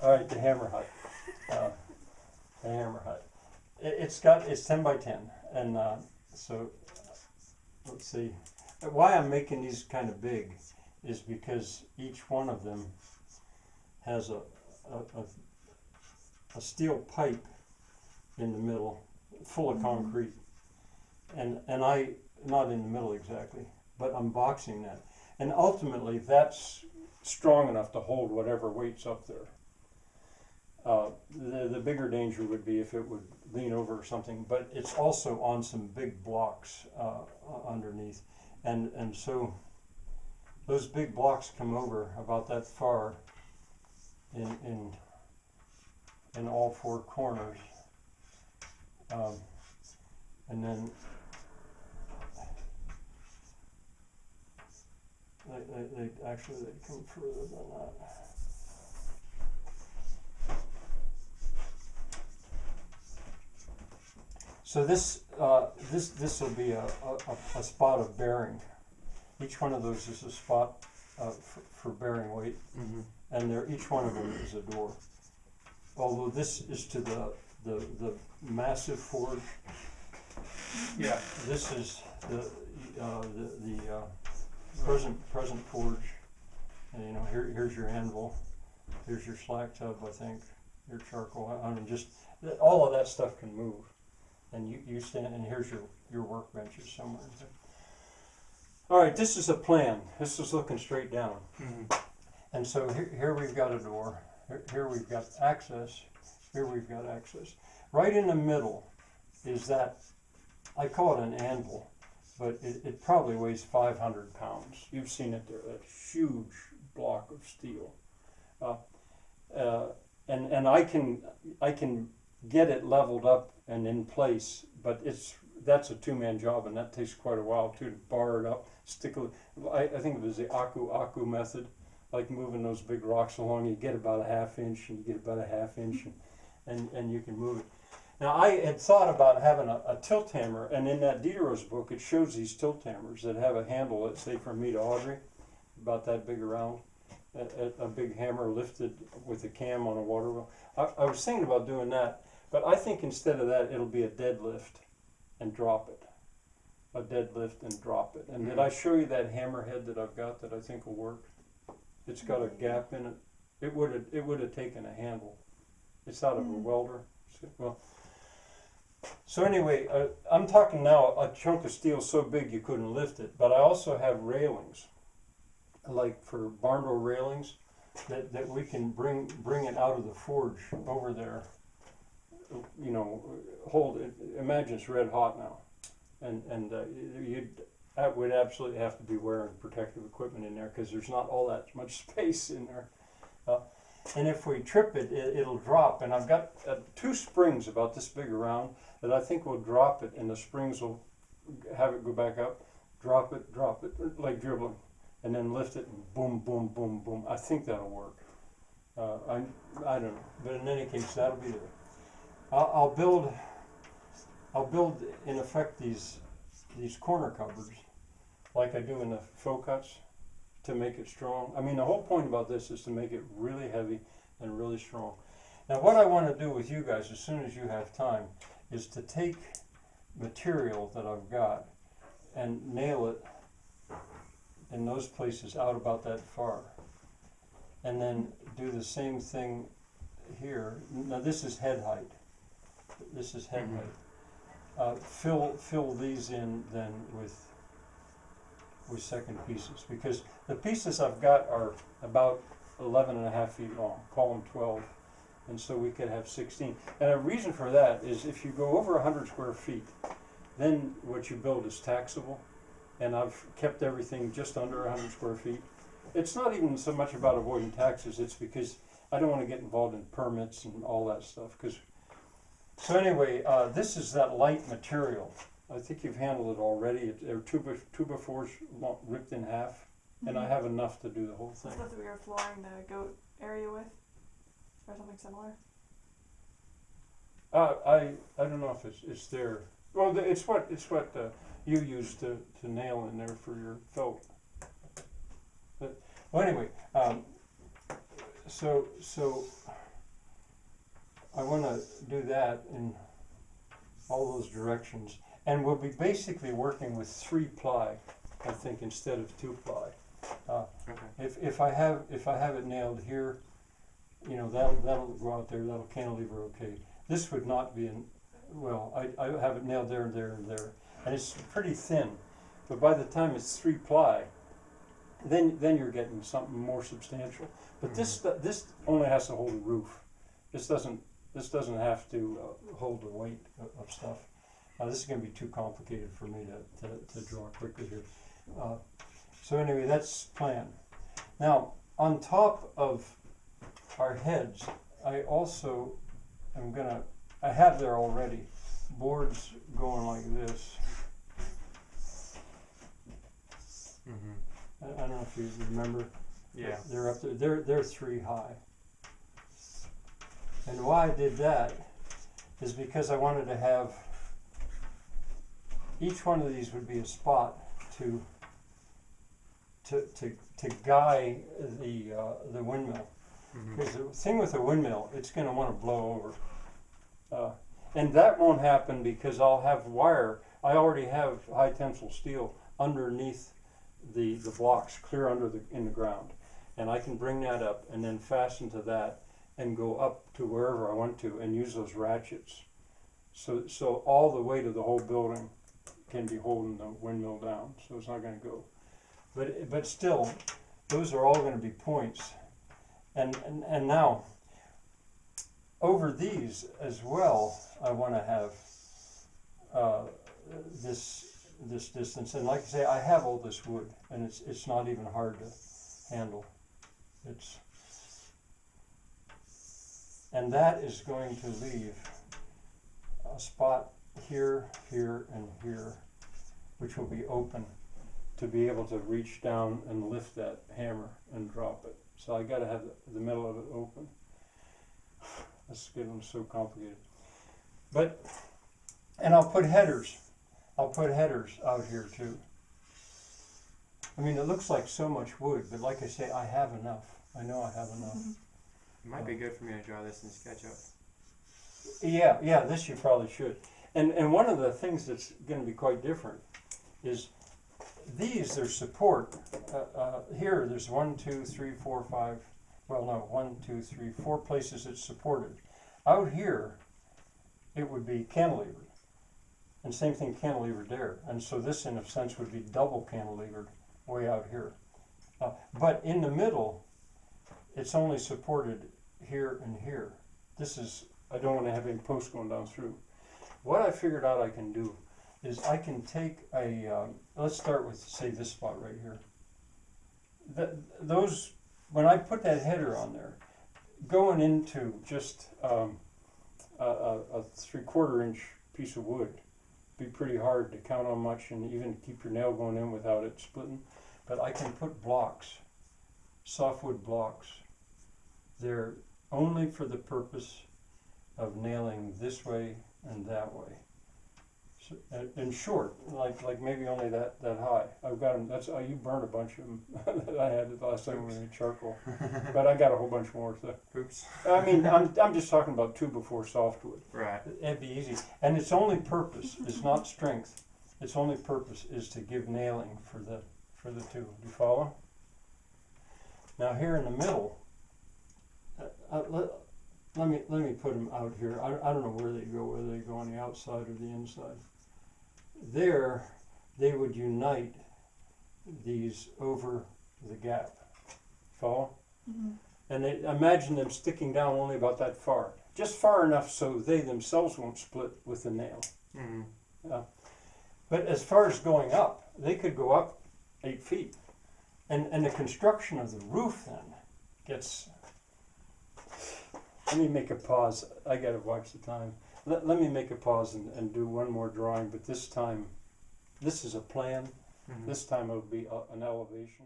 All right, the hammer hut. The hammer hut. It's 10 by 10, and so let's see. Why I'm making these kind of big is because each one of them has a steel pipe in the middle, full of concrete, and I not in the middle exactly, but I'm boxing that, and ultimately that's strong enough to hold whatever weight's up there. The bigger danger would be if it would lean over or something, but it's also on some big blocks underneath, and so those big blocks come over about that far in all four corners, and then they come further than that. So this will be a spot of bearing. Each one of those is a spot for bearing weight, and each one of them is a door. Although this is to the massive forge. Yeah. This is the present forge. And here's your anvil. Here's your slack tub, I think. Your charcoal. I mean, just all of that stuff can move. And you stand, and here's your workbenches somewhere. All right, this is a plan. This is looking straight down. And so here we've got a door. Here we've got access. Here we've got access. Right in the middle is that, I call it an anvil, but it probably weighs 500 pounds. You've seen it there, that huge block of steel. And I can get it leveled up and in place, but that's a two-man job, and that takes quite a while too, to bar it up, stick it. I think it was the aku method, like moving those big rocks along. You get about a half inch, and you get about a half inch, and you can move it. Now I had thought about having a tilt hammer, and in that Diderot's book it shows these tilt hammers that have a handle, let's say from me to Audrey, about that big around, a big hammer lifted with a cam on a water wheel. I was thinking about doing that. But I think instead of that, it'll be a deadlift and drop it. A deadlift and drop it. And did I show you that hammerhead that I've got that I think will work? It's got a gap in it. It would have taken a handle. It's out of a welder. Well, so anyway, I'm talking now a chunk of steel so big you couldn't lift it. But I also have railings, like for barn door railings, that we can bring it out of the forge over there. Hold it. Imagine it's red hot now, and that would absolutely have to be wearing protective equipment in there because there's not all that much space in there. And if we trip it, it'll drop. And I've got two springs about this big around that I think will drop it, and the springs will have it go back up, drop it, like dribbling, and then lift it, and boom, boom, boom, boom. I think that'll work. I don't know, but in any case, that'll be there. I'll build in effect these corner cupboards like I do in the faux cuts to make it strong. I mean, the whole point about this is to make it really heavy and really strong. Now what I want to do with you guys as soon as you have time is to take material that I've got and nail it in those places out about that far, and then do the same thing here. Now this is head height. This is head height. Fill these in then with second pieces, because the pieces I've got are about 11.5 feet long. Call them 12, and so we could have 16. And a reason for that is if you go over 100 square feet, then what you build is taxable. And I've kept everything just under 100 square feet. It's not even so much about avoiding taxes. It's because I don't want to get involved in permits and all that stuff. So anyway, this is that light material. I think you've handled it already. They're 2x4s ripped in half, and I have enough to do the whole thing. That's what we were flooring the goat area with, or something similar. I don't know if it's there. Well, it's what you use to nail in there for your felt. But well, anyway, so I wanna do that in all those directions. And we'll be basically working with 3-ply, I think, instead of 2-ply. Okay. If I have it nailed here, you know, that'll go out there, that'll cantilever okay. This would not be I have it nailed there and there and there. And it's pretty thin. But by the time it's 3-ply, then you're getting something more substantial. But this only has to hold the roof. This doesn't have to hold the weight of stuff. This is going to be too complicated for me to draw quickly here. So anyway, that's plan. Now, on top of our heads, I also am I have there already boards going like this. Mm-hmm. I don't know if you remember. Yeah. They're up there. They're 3 high. And why I did that is because I wanted to have each one of these would be a spot to guy the windmill. Mm-hmm. Because the thing with a windmill, it's going to want to blow over. And that won't happen because I'll have wire. I already have high tensile steel underneath the blocks, clear in the ground. And I can bring that up and then fasten to that and go up to wherever I want to and use those ratchets. So all the weight of the whole building can be holding the windmill down, so it's not going to go. But still, those are all going to be points. And now, over these as well, I want to have this distance. And like I say, I have all this wood, and it's not even hard to handle. And that is going to leave a spot here, here, and here, which will be open to be able to reach down and lift that hammer and drop it. So I got to have the middle of it open. That's getting so complicated. And I'll put headers. I'll put headers out here too. I mean, it looks like so much wood, but like I say, I have enough. I know I have enough. It might be good for me to draw this in SketchUp. Yeah, this you probably should. And one of the things that's going to be quite different is there's support. Here, there's 1, 2, 3, 4, 5. Well, no, 1, 2, 3, 4 places it's supported. Out here, it would be cantilevered. And same thing cantilevered there. And so this, in a sense, would be double cantilevered way out here. But in the middle, it's only supported here and here. I don't want to have any posts going down through. What I figured out I can do is I can take let's start with, say, this spot right here. When I put that header on there, going into just a 3/4 inch piece of wood, be pretty hard to count on much and even keep your nail going in without it splitting. But I can put blocks, softwood blocks, there only for the purpose of nailing this way and that way. So, and short, like maybe only that high. I've got them. You burned a bunch of them that I had the last time we made charcoal, but I got a whole bunch more. So. Oops. I mean, I'm just talking about 2x4 softwood. Right. It'd be easy, and its only purpose is not strength. Its only purpose is to give nailing for the two. Do you follow? Now here in the middle, let me put them out here. I don't know where they go, whether they go on the outside or the inside. There, they would unite these over the gap. Follow? Mm-hmm. And imagine them sticking down only about that far. Just far enough so they themselves won't split with the nail. Mm-hmm. But as far as going up, they could go up 8 feet. And the construction of the roof then gets... Let me make a pause. I gotta watch the time. Let me make a pause and do one more drawing, but this time, this is a plan. Mm-hmm. This time it'll be an elevation.